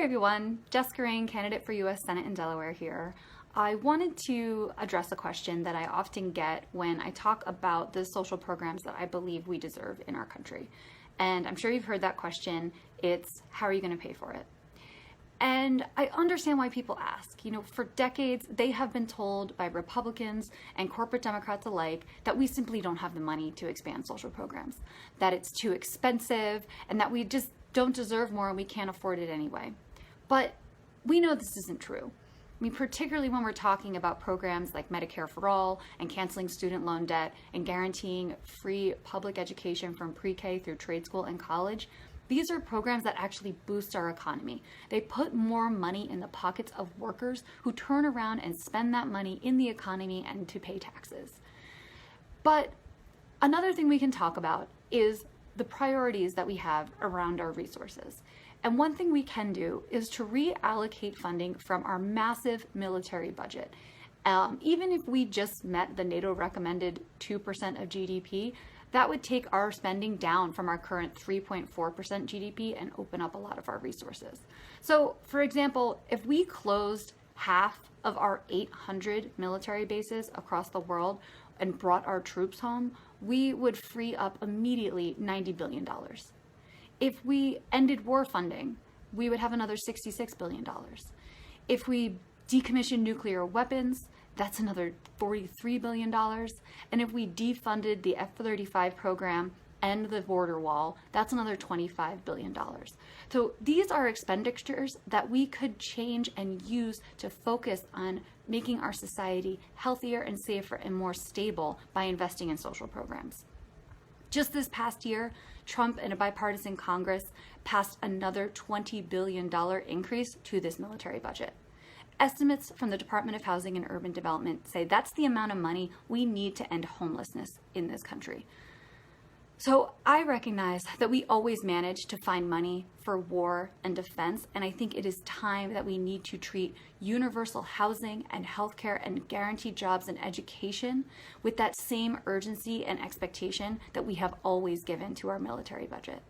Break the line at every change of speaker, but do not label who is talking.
Hi everyone, Jessica Rain, candidate for U.S. Senate in Delaware here. I wanted to address a question that I often get when I talk about the social programs that I believe we deserve in our country. And I'm sure you've heard that question. It's, how are you going to pay for it? And I understand why people ask. For decades, they have been told by Republicans and corporate Democrats alike that we simply don't have the money to expand social programs, that it's too expensive, and that we just don't deserve more and we can't afford it anyway. But we know this isn't true. Particularly when we're talking about programs like Medicare for All and canceling student loan debt and guaranteeing free public education from pre-K through trade school and college. These are programs that actually boost our economy. They put more money in the pockets of workers who turn around and spend that money in the economy and to pay taxes. But another thing we can talk about is the priorities that we have around our resources. And one thing we can do is to reallocate funding from our massive military budget. Even if we just met the NATO recommended 2% of GDP, that would take our spending down from our current 3.4% GDP and open up a lot of our resources. So, for example, if we closed half of our 800 military bases across the world and brought our troops home, we would free up immediately $90 billion. If we ended war funding, we would have another $66 billion. If we decommission nuclear weapons, that's another $43 billion. And if we defunded the F-35 program and the border wall, that's another $25 billion. So these are expenditures that we could change and use to focus on making our society healthier and safer and more stable by investing in social programs. Just this past year, Trump and a bipartisan Congress passed another $20 billion increase to this military budget. Estimates from the Department of Housing and Urban Development say that's the amount of money we need to end homelessness in this country. So I recognize that we always manage to find money for war and defense, and I think it is time that we need to treat universal housing and healthcare and guaranteed jobs and education with that same urgency and expectation that we have always given to our military budget.